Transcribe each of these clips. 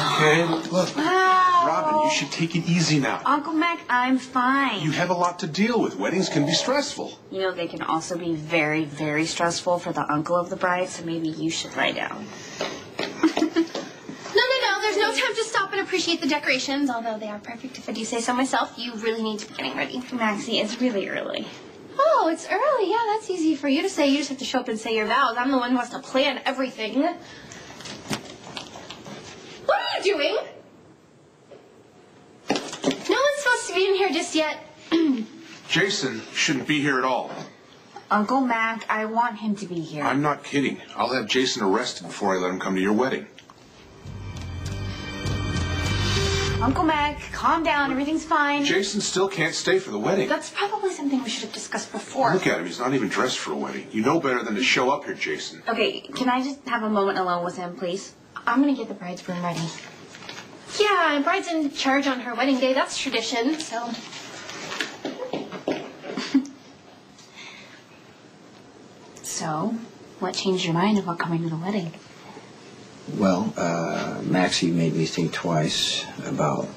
Okay, look. Wow. Robin, you should take it easy now. Uncle Mac, I'm fine. You have a lot to deal with. Weddings can be stressful. You know, they can also be very, very stressful for the uncle of the bride, so maybe you should lie down. No, there's no time to stop and appreciate the decorations, although they are perfect if I do say so myself. You really need to be getting ready. Maxie, it's really early. Oh, it's early. Yeah, that's easy for you to say. You just have to show up and say your vows. I'm the one who has to plan everything. What are you doing? No one's supposed to be in here just yet. Jason shouldn't be here at all. Uncle Mac, I want him to be here. I'm not kidding. I'll have Jason arrested before I let him come to your wedding. Uncle Mac, calm down. Everything's fine. Jason still can't stay for the wedding. That's probably something we should have discussed before. Look at him. He's not even dressed for a wedding. You know better than to show up here, Jason. Okay, can I just have a moment alone with him, please? I'm going to get the bride's room ready. Yeah, and bride's in charge on her wedding day. That's tradition, so... So, what changed your mind about coming to the wedding? Well, Maxie made me think twice about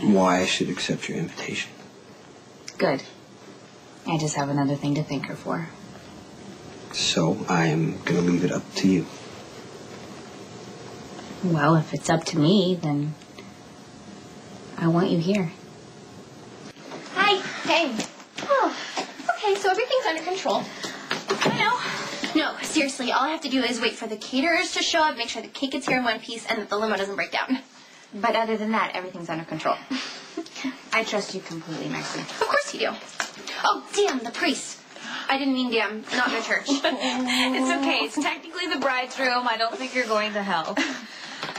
why I should accept your invitation. Good. I just have another thing to thank her for. So I'm going to leave it up to you. Well, if it's up to me, then I want you here. Hi. Hey. Oh, okay, so everything's under control. I know. No, seriously, all I have to do is wait for the caterers to show up, make sure the cake gets here in one piece, and that the limo doesn't break down. But other than that, everything's under control. I trust you completely, Maxie. Of course you do. Oh, damn, the priest. I didn't mean damn, not the church. It's okay. It's technically the bride's room. I don't think you're going to hell.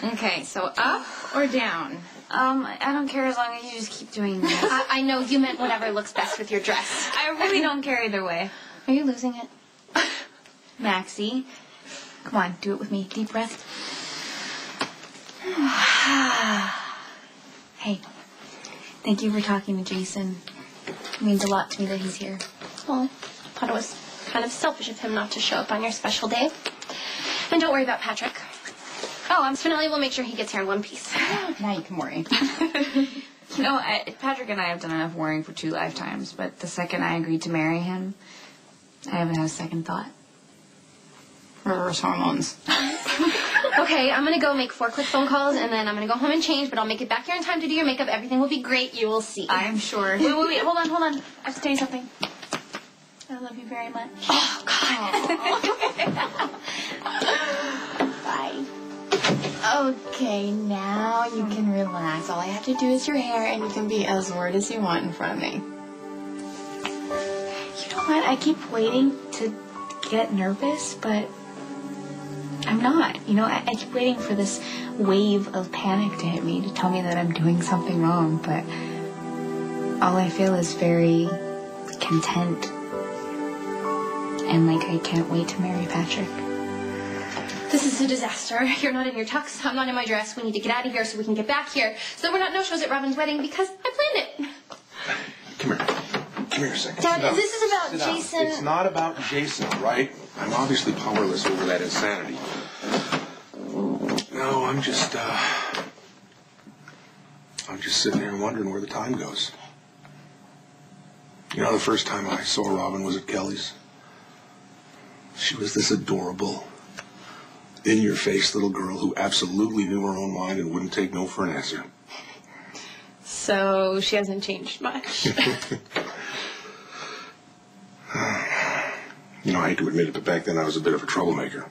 Okay, so up or down? I don't care as long as you just keep doing this. I know you meant whatever looks best with your dress. I really don't care either way. Are you losing it? Maxie, come on, do it with me. Deep breath. Hey, thank you for talking to Jason. It means a lot to me that he's here. Well, I thought it was kind of selfish of him not to show up on your special day. And don't worry about Patrick. Oh, Finale will make sure he gets here in one piece. Now you can worry. You know, Patrick and I have done enough worrying for 2 lifetimes, but the second I agreed to marry him, I haven't had a second thought. Reverse hormones. Okay, I'm going to go make 4 quick phone calls, and then I'm going to go home and change, but I'll make it back here in time to do your makeup. Everything will be great. You will see. I'm sure. Wait. Hold on. I have to tell you something. I love you very much. Oh, God. Bye. Okay, now you can relax. All I have to do is your hair, and you can be as weird as you want in front of me. You know what? I keep waiting to get nervous, but I'm not. You know, I keep waiting for this wave of panic to hit me, to tell me that I'm doing something wrong, but all I feel is very content. And like I can't wait to marry Patrick. This is a disaster. You're not in your tux. I'm not in my dress. We need to get out of here so we can get back here. So we're not no-shows at Robin's wedding because I planned it. Come here. Come here a second. Dad, this is about Sit down. Jason. It's not about Jason, right? I'm obviously powerless over that insanity. No, I'm just sitting here wondering where the time goes. You know, the first time I saw Robin was at Kelly's. She was this adorable, in-your-face little girl who absolutely knew her own mind and wouldn't take no for an answer. So she hasn't changed much. You know, I hate to admit it, but back then I was a bit of a troublemaker.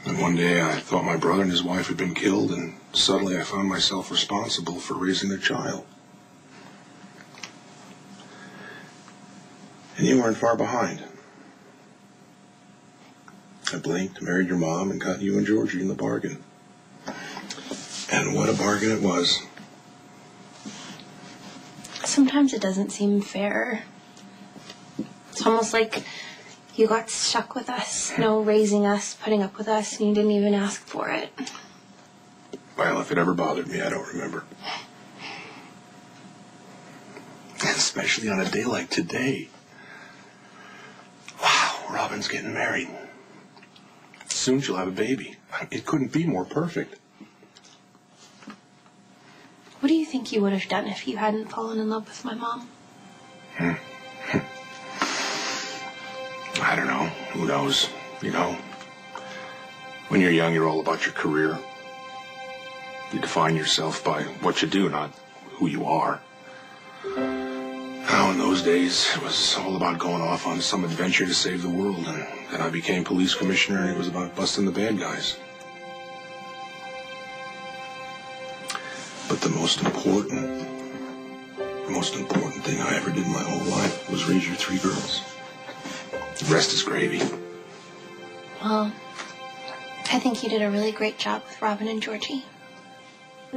And one day I thought my brother and his wife had been killed, and suddenly I found myself responsible for raising their child. And you weren't far behind. I blinked, married your mom, and got you and Georgie in the bargain. And what a bargain it was. Sometimes it doesn't seem fair. It's almost like you got stuck with us. No raising us, putting up with us, and you didn't even ask for it. Well, if it ever bothered me, I don't remember. Especially on a day like today. Wow, Robin's getting married. Soon she'll have a baby. It couldn't be more perfect. What do you think you would have done if you hadn't fallen in love with my mom? I don't know. Who knows? You know, when you're young, you're all about your career. You define yourself by what you do, not who you are. Now, in those days, it was all about going off on some adventure to save the world, and then I became police commissioner, and it was about busting the bad guys. But the most important thing I ever did in my whole life was raise your 3 girls. The rest is gravy. Well, I think you did a really great job with Robin and Georgie. I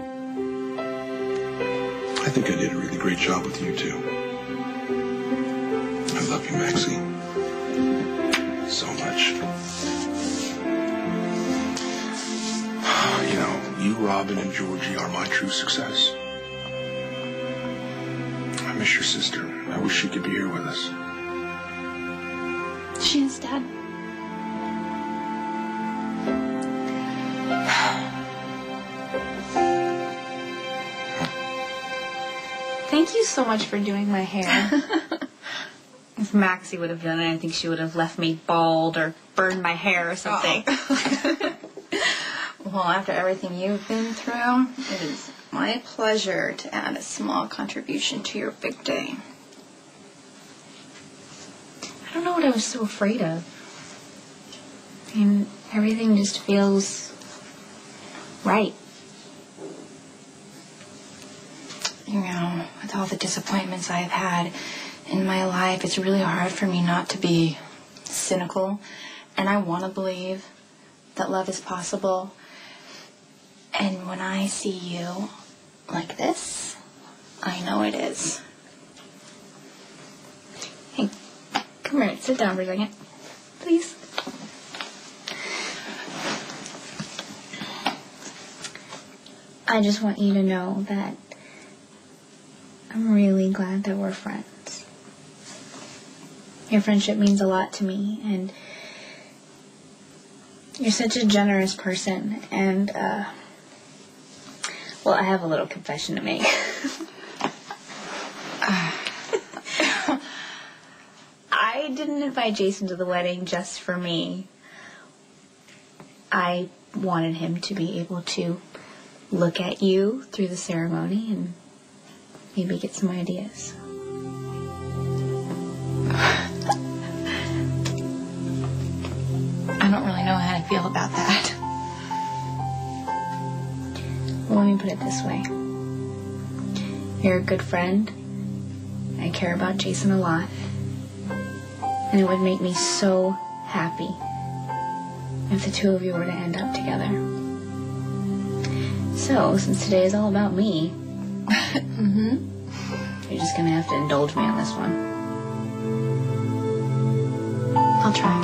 think I did a really great job with you, too. I love you, Maxie. So much. You know, you, Robin, and Georgie are my true success. I miss your sister. I wish she could be here with us. She is, Dad. Thank you so much for doing my hair. If Maxie would have done it, I think she would have left me bald or burned my hair or something. Oh. Well, after everything you've been through, it is my pleasure to add a small contribution to your big day. I don't know what I was so afraid of. I mean, everything just feels right. You know, with all the disappointments I've had in my life, it's really hard for me not to be cynical. And I want to believe that love is possible. And when I see you like this, I know it is. Hey, come here. Sit down for a second. Please. I just want you to know that I'm really glad that we're friends. Your friendship means a lot to me, and you're such a generous person, and, well, I have a little confession to make. I didn't invite Jason to the wedding just for me. I wanted him to be able to look at you through the ceremony and maybe get some ideas. I don't really know how to feel about that. Well, let me put it this way. You're a good friend. I care about Jason a lot. And it would make me so happy if the two of you were to end up together. So, since today is all about me, you're just gonna have to indulge me on this one. I'll try.